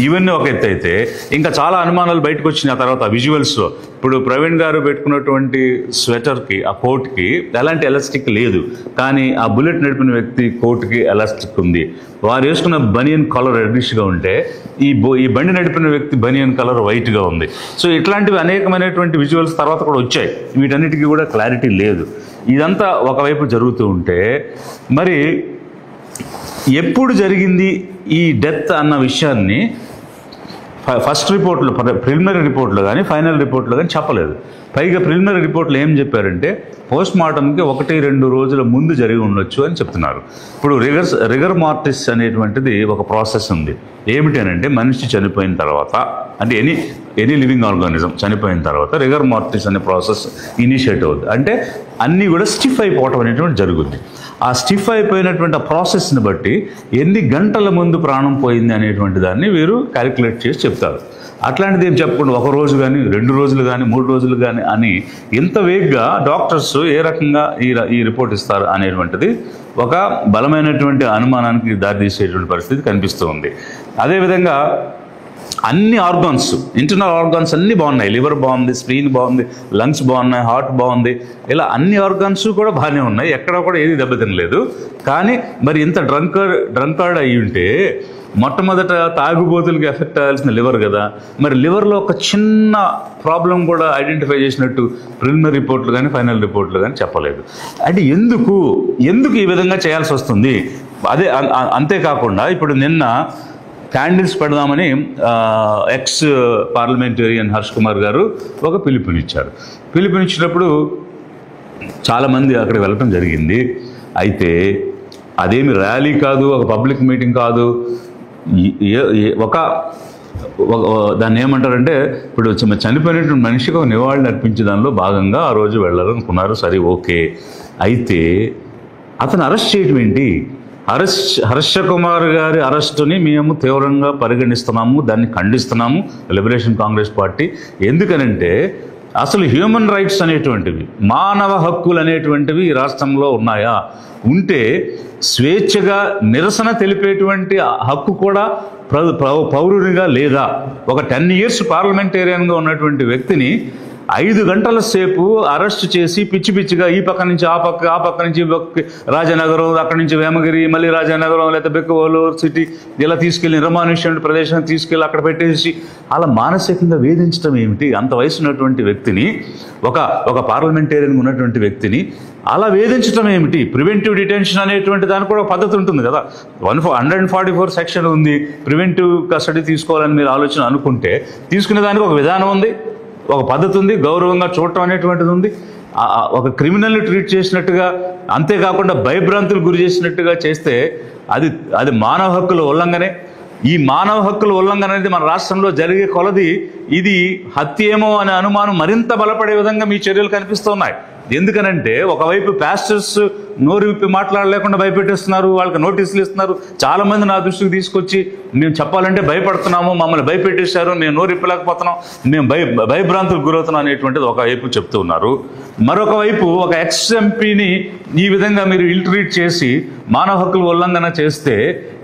ఇవన్నీ ఒక ఎత్తు అయితే ఇంకా చాలా అనుమానాలు బయటకు వచ్చిన తర్వాత విజువల్స్లో ఇప్పుడు ప్రవీణ్ గారు పెట్టుకున్నటువంటి స్వెటర్కి ఆ కోట్కి ఎలాంటి ఎలాస్టిక్ లేదు, కానీ ఆ బుల్లెట్ నడిపిన వ్యక్తి కోట్కి ఎలాస్టిక్ ఉంది. వారు వేసుకున్న బనియన్ కలర్ రెడ్డిష్గా ఉంటే ఈ బండి నడిపిన వ్యక్తి బనియన్ కలర్ వైట్గా ఉంది. సో ఇట్లాంటివి అనేకమైనటువంటి విజువల్స్ తర్వాత కూడా వచ్చాయి. వీటన్నిటికీ కూడా క్లారిటీ లేదు. ఇదంతా ఒకవైపు జరుగుతూ ఉంటే మరి ఎప్పుడు జరిగింది ఈ డెత్ అన్న విషయాన్ని ఫస్ట్ రిపోర్ట్లో, ప్రిలిమినరీ రిపోర్ట్లో కానీ ఫైనల్ రిపోర్ట్లో కానీ చెప్పలేదు. పైగా ప్రిలిమినరీ రిపోర్ట్లో ఏం చెప్పారంటే పోస్ట్ మార్టంకి 1-2 రోజుల ముందు జరిగి ఉండొచ్చు అని చెప్తున్నారు. ఇప్పుడు రిగర్ మార్టిస్ అనేటువంటిది ఒక ప్రాసెస్ ఉంది. ఏమిటి అని అంటే మనిషి చనిపోయిన తర్వాత, అంటే ఎనీ లివింగ్ ఆర్గానిజం చనిపోయిన తర్వాత రిగర్ మార్టిస్ అనే ప్రాసెస్ ఇనిషియేట్ అవుతుంది. అంటే అన్నీ కూడా స్టిఫ్ అయిపోవటం అనేటువంటి జరుగుద్ది. ఆ స్టిఫ్ అయిపోయినటువంటి ఆ ప్రాసెస్ని బట్టి ఎన్ని గంటల ముందు ప్రాణం పోయింది అనేటువంటి దాన్ని వీరు క్యాలిక్యులేట్ చేసి చెప్తారు. అట్లాంటిది ఏం చెప్పకుండా 1 రోజు కానీ 2 రోజులు కానీ 3 రోజులు కానీ అని ఇంత వేగ్గా డాక్టర్స్ ఏ రకంగా ఈ రిపోర్ట్ ఇస్తారు అనేటువంటిది ఒక బలమైనటువంటి అనుమానానికి దారితీసేటువంటి పరిస్థితి కనిపిస్తూ ఉంది. అదేవిధంగా అన్ని ఆర్గాన్స్, ఇంటర్నల్ ఆర్గాన్స్ అన్నీ బాగున్నాయి. లివర్ బాగుంది, స్ప్లీన్ బాగుంది, లంగ్స్ బాగున్నాయి, హార్ట్ బాగుంది, ఇలా అన్ని ఆర్గాన్స్ కూడా బాగానే ఉన్నాయి. ఎక్కడ కూడా ఏది దెబ్బతినలేదు. కానీ మరి ఇంత డ్రంకార్డ్ అయ్యి ఉంటే మొట్టమొదట తాగుబోతులకి ఎఫెక్ట్ అవ్వాల్సిన లివర్ కదా, మరి లివర్లో ఒక చిన్న ప్రాబ్లం కూడా ఐడెంటిఫై చేసినట్టు ప్రిలిమినరీ రిపోర్ట్లు కానీ ఫైనల్ రిపోర్ట్లు కానీ చెప్పలేదు. అంటే ఎందుకు ఈ విధంగా చేయాల్సి వస్తుంది? అంతేకాకుండా ఇప్పుడు నిన్న క్యాండిల్స్ పెడదామని ఎక్స్ పార్లమెంటేరియన్ హర్ష్ కుమార్ గారు ఒక పిలుపునిచ్చినప్పుడు చాలామంది అక్కడికి వెళ్ళటం జరిగింది. అయితే అదేమి ర్యాలీ కాదు, ఒక పబ్లిక్ మీటింగ్ కాదు, దాన్ని ఏమంటారంటే ఇప్పుడు చనిపోయినటువంటి మనిషికి ఒక నివాళులు అర్పించే దానిలో భాగంగా ఆ రోజు వెళ్ళాలనుకున్నారు. సరే, ఓకే. అయితే అతను అరెస్ట్ చేయడం ఏంటి? హర్ష కుమార్ గారి అరెస్టుని మేము తీవ్రంగా పరిగణిస్తున్నాము, దాన్ని ఖండిస్తున్నాము లిబరేషన్ కాంగ్రెస్ పార్టీ. ఎందుకనంటే అసలు హ్యూమన్ రైట్స్ అనేటువంటివి, మానవ హక్కులు అనేటువంటివి ఈ రాష్ట్రంలో ఉన్నాయా? ఉంటే స్వేచ్ఛగా నిరసన తెలిపేటువంటి హక్కు కూడా పౌరునిగా లేదా? ఒక 10 years పార్లమెంటేరియన్గా ఉన్నటువంటి వ్యక్తిని 5 గంటల సేపు అరెస్ట్ చేసి పిచ్చిగా ఈ పక్క నుంచి ఆ పక్క నుంచి రాజనగరం, అక్కడి నుంచి వేమగిరి, మళ్ళీ రాజనగరం, లేకపోతే బెక్కవోలు సిటీ ఇలా తీసుకెళ్ళి నిర్మానుష్యమైన ప్రదేశానికి తీసుకెళ్ళి అక్కడ పెట్టేసి అలా మానసికంగా వేధించడం ఏమిటి? అంత వయసు ఉన్నటువంటి వ్యక్తిని, ఒక పార్లమెంటేరియన్ ఉన్నటువంటి వ్యక్తిని అలా వేధించడం ఏమిటి? ప్రివెంటివ్ డిటెన్షన్ అనేటువంటి దానికి కూడా పద్ధతి ఉంటుంది కదా. 144 సెక్షన్ ఉంది. ప్రివెంటివ్ కస్టడీ తీసుకోవాలని మీరు ఆలోచన అనుకుంటే తీసుకునే దానికి ఒక విధానం ఉంది, ఒక పద్ధతి ఉంది, గౌరవంగా చూడటం అనేటువంటిది ఉంది. ఒక క్రిమినల్ని ట్రీట్ చేసినట్టుగా, అంతేకాకుండా భయభ్రాంతులు గురి చేసినట్టుగా చేస్తే అది మానవ హక్కుల ఉల్లంఘనే. ఈ మానవ హక్కుల ఉల్లంఘన అనేది మన రాష్ట్రంలో జరిగే కొలది ఇది హత్య ఏమో అనే అనుమానం మరింత బలపడే విధంగా మీ చర్యలు కనిపిస్తున్నాయి. ఎందుకనంటే ఒకవైపు పాస్టర్స్ నోరు విప్పి మాట్లాడలేకుండా భయపెట్టేస్తున్నారు, వాళ్ళకి నోటీసులు ఇస్తున్నారు. చాలామంది నా దృష్టికి తీసుకొచ్చి మేము చెప్పాలంటే భయపడుతున్నాము, మమ్మల్ని భయపెట్టేశారు, మేము నోరు విప్పలేకపోతున్నాం, మేము భయభ్రాంతులకు గురవుతున్నాం అనేటువంటిది ఒకవైపు చెప్తూ ఉన్నారు. మరొక వైపు ఒక ఎక్స్ ఎంపీని ఈ విధంగా మీరు ఇల్ట్రీట్ చేసి మానవ హక్కుల ఉల్లంఘన చేస్తే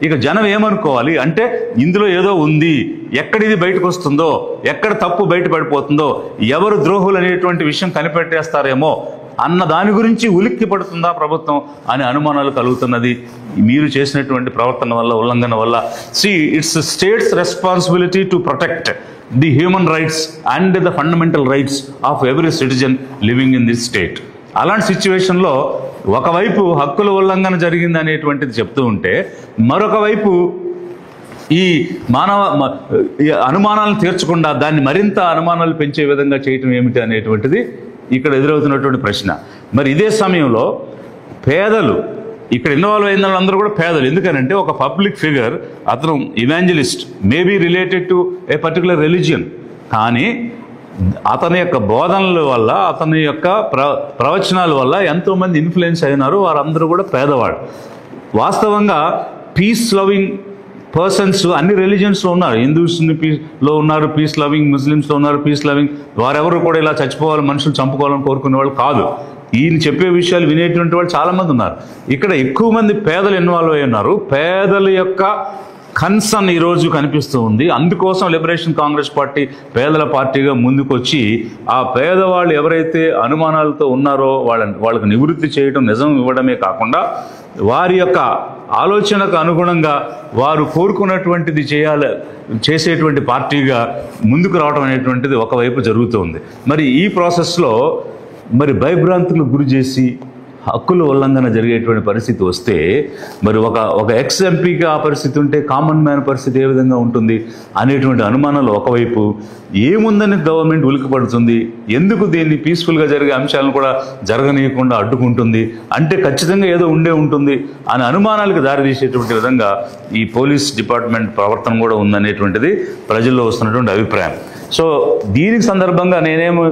ఇక జనం ఏమనుకోవాలి అంటే ఇందులో ఏదో ఉంది, ఎక్కడిది బయటకు వస్తుందో, ఎక్కడ తప్పు బయటపడిపోతుందో, ఎవరు ద్రోహులు అనేటువంటి విషయం కనిపెట్టేస్తారేమో అన్న దాని గురించి ఉలిక్కి పడుతుందా ప్రభుత్వం అనే అనుమానాలు కలుగుతున్నది మీరు చేసినటువంటి ప్రవర్తన వల్ల, ఉల్లంఘన వల్ల. It's states responsibility to protect the human rights and the fundamental rights of every citizen living in this state. అలాంటి సిచ్యువేషన్లో ఒకవైపు హక్కుల ఉల్లంఘన జరిగింది అనేటువంటిది చెప్తూ ఉంటే మరొక వైపు ఈ అనుమానాలను తీర్చకుండా దాన్ని మరింత అనుమానాలు పెంచే విధంగా చేయటం ఏమిటి అనేటువంటిది ఇక్కడ ఎదురవుతున్నటువంటి ప్రశ్న. మరి ఇదే సమయంలో పేదలు, ఇక్కడ ఇన్వాల్వ్ అయిన వాళ్ళందరూ కూడా పేదలు. ఎందుకనంటే ఒక పబ్లిక్ ఫిగర్, అతను evangelist, maybe related to A particular religion, కానీ అతని యొక్క బోధనల వల్ల, అతని యొక్క ప్రవచనాల వల్ల ఎంతోమంది ఇన్ఫ్లుయెన్స్ అయినారు. వారందరూ కూడా పేదవాడు. వాస్తవంగా పీస్ లవింగ్ పర్సన్స్ అన్ని రిలీజియన్స్లో ఉన్నారు. హిందూస్లో ఉన్నారు పీస్ లవింగ్, ముస్లిమ్స్లో ఉన్నారు పీస్ లవింగ్. వారెవరు కూడా ఇలా చచ్చిపోవాలి, మనుషులు చంపుకోవాలని కోరుకునే వాళ్ళు కాదు. ఈయన చెప్పే విషయాలు వినేటువంటి వాళ్ళు చాలామంది ఉన్నారు. ఇక్కడ ఎక్కువ మంది పేదలు ఇన్వాల్వ్ అయి ఉన్నారు. పేదల యొక్క కన్సర్న్ ఈరోజు కనిపిస్తూ ఉంది. అందుకోసం లిబరేషన్ కాంగ్రెస్ పార్టీ పేదల పార్టీగా ముందుకొచ్చి ఆ పేదవాళ్ళు ఎవరైతే అనుమానాలతో ఉన్నారో వాళ్ళకు నివృత్తి చేయడం, నిజం ఇవ్వడమే కాకుండా వారి యొక్క ఆలోచనకు అనుగుణంగా వారు కోరుకున్నటువంటిది చేసేటువంటి పార్టీగా ముందుకు రావడం అనేటువంటిది ఒకవైపు జరుగుతుంది. మరి ఈ ప్రాసెస్లో మరి భయభ్రాంతులకు గురి చేసి హక్కుల ఉల్లంఘన జరిగేటువంటి పరిస్థితి వస్తే మరి ఒక ఎక్స్ ఎంపీకి ఆ పరిస్థితి ఉంటే కామన్ మ్యాన్ పరిస్థితి ఏ విధంగా ఉంటుంది అనేటువంటి అనుమానాలు ఒకవైపు. ఏముందని గవర్నమెంట్ ఉలికిపడుతుంది, ఎందుకు దీన్ని పీస్ఫుల్గా జరిగే అంశాలను కూడా జరగనీయకుండా అడ్డుకుంటుంది అంటే ఖచ్చితంగా ఏదో ఉండే ఉంటుంది అనే అనుమానాలకు దారితీసేటువంటి విధంగా ఈ పోలీస్ డిపార్ట్మెంట్ ప్రవర్తన కూడా ఉందనేటువంటిది ప్రజల్లో వస్తున్నటువంటి అభిప్రాయం. సో దీనికి సందర్భంగా నేనేమో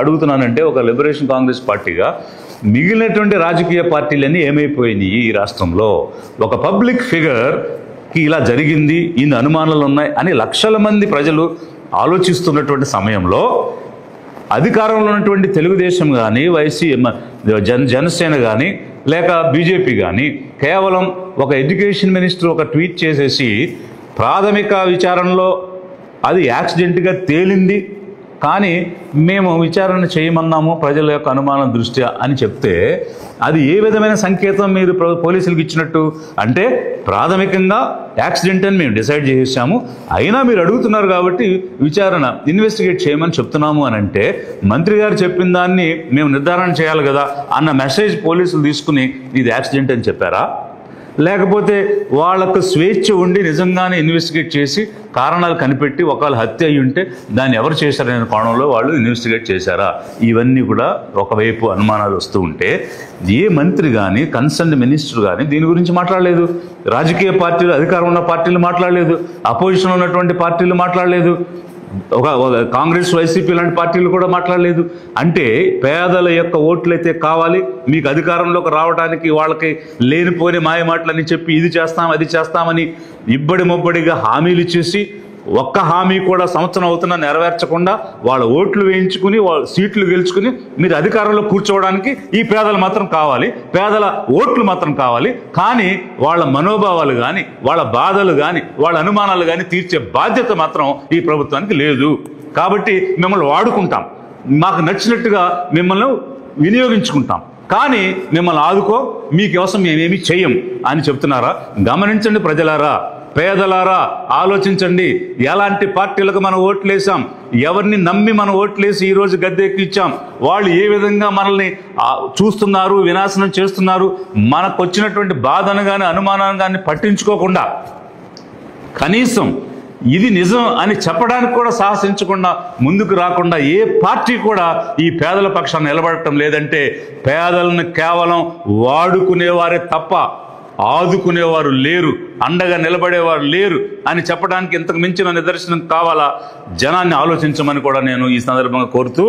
అడుగుతున్నానంటే, ఒక లిబరేషన్ కాంగ్రెస్ పార్టీగా మిగిలినటువంటి రాజకీయ పార్టీలన్నీ ఏమైపోయినాయి ఈ రాష్ట్రంలో? ఒక పబ్లిక్ ఫిగర్కి ఇలా జరిగింది, ఇన్ని అనుమానాలు ఉన్నాయి అని లక్షల మంది ప్రజలు ఆలోచిస్తున్నటువంటి సమయంలో అధికారంలో ఉన్నటువంటి తెలుగుదేశం కానీ, జనసేన కానీ, లేక బీజేపీ కానీ కేవలం ఒక ఎడ్యుకేషన్ మినిస్టర్ ఒక ట్వీట్ చేసేసి ప్రాథమిక విచారణలో అది యాక్సిడెంట్గా తేలింది కానీ మేము విచారణ చేయమన్నాము ప్రజల యొక్క అనుమానం దృష్ట్యా అని చెప్తే అది ఏ విధమైన సంకేతం మీరు పోలీసులకు ఇచ్చినట్టు? అంటే ప్రాథమికంగా యాక్సిడెంట్ అని మేము డిసైడ్ చేసాము, అయినా మీరు అడుగుతున్నారు కాబట్టి విచారణ ఇన్వెస్టిగేట్ చేయమని చెప్తున్నాము అని అంటే మంత్రి గారు చెప్పిన దాన్ని మేము నిర్ధారణ చేయాలి కదా అన్న మెసేజ్ పోలీసులు తీసుకుని ఇది యాక్సిడెంట్ అని చెప్పారా? లేకపోతే వాళ్లకు స్వేచ్ఛ ఉండి నిజంగానే ఇన్వెస్టిగేట్ చేసి కారణాలు కనిపెట్టి ఒకవేళ హత్య అయి ఉంటే దాన్ని ఎవరు చేశారనే కోణంలో వాళ్ళు ఇన్వెస్టిగేట్ చేశారా? ఇవన్నీ కూడా ఒకవైపు అనుమానాలు వస్తూ ఉంటే ఏ మంత్రి కానీ, కన్సర్న్ మినిస్టర్ కానీ దీని గురించి మాట్లాడలేదు. రాజకీయ పార్టీలు, అధికారం ఉన్న పార్టీలు మాట్లాడలేదు, అపోజిషన్ ఉన్నటువంటి పార్టీలు మాట్లాడలేదు, ఒక కాంగ్రెస్, వైసీపీ లాంటి పార్టీలు కూడా మాట్లాడలేదు. అంటే పేదల యొక్క ఓట్లయితే కావాలి, మీకు అధికారంలోకి రావడానికి వాళ్ళకి లేనిపోని మాయమాటలని చెప్పి ఇది చేస్తాం అది చేస్తామని ఇబ్బడి మొబ్బడిగా హామీలు ఇచ్చేసి ఒక్క హామీ కూడా సంవత్సరం అవుతున్నా నెరవేర్చకుండా వాళ్ళ ఓట్లు వేయించుకుని వాళ్ళ సీట్లు గెలుచుకుని మీరు అధికారంలో కూర్చోవడానికి ఈ పేదలు మాత్రం కావాలి, పేదల ఓట్లు మాత్రం కావాలి, కానీ వాళ్ళ మనోభావాలు కానీ, వాళ్ళ బాధలు కానీ, వాళ్ళ అనుమానాలు కానీ తీర్చే బాధ్యత మాత్రం ఈ ప్రభుత్వానికి లేదు. కాబట్టి మిమ్మల్ని వాడుకుంటాం, మాకు నచ్చినట్టుగా మిమ్మల్ని వినియోగించుకుంటాం, కానీ మిమ్మల్ని ఆదుకో, మీకోసం మేమేమి చెయ్యం అని చెప్తున్నారా? గమనించండి ప్రజలారా, పేదలారా, ఆలోచించండి. ఎలాంటి పార్టీలకు మనం ఓట్లేసాం, ఎవరిని నమ్మి మనం ఓట్లేసి ఈరోజు గద్దెక్కిచ్చాం, వాళ్ళు ఏ విధంగా మనల్ని చూస్తున్నారు, వినాశనం చేస్తున్నారు, మనకు వచ్చినటువంటి బాధను కానీ అనుమానాన్ని కానీ పట్టించుకోకుండా కనీసం ఇది నిజం అని చెప్పడానికి కూడా సాహసించకుండా ముందుకు రాకుండా ఏ పార్టీ కూడా ఈ పేదల పక్షాన్ని నిలబడటం లేదంటే పేదలను కేవలం వాడుకునేవారే తప్ప ఆదుకునేవారు లేరు, అండగా నిలబడేవారు లేరు అని చెప్పడానికి ఇంతకు మించిన నిదర్శనం కావాలా? జనాన్ని ఆలోచించమని కూడా నేను ఈ సందర్భంగా కోరుతూ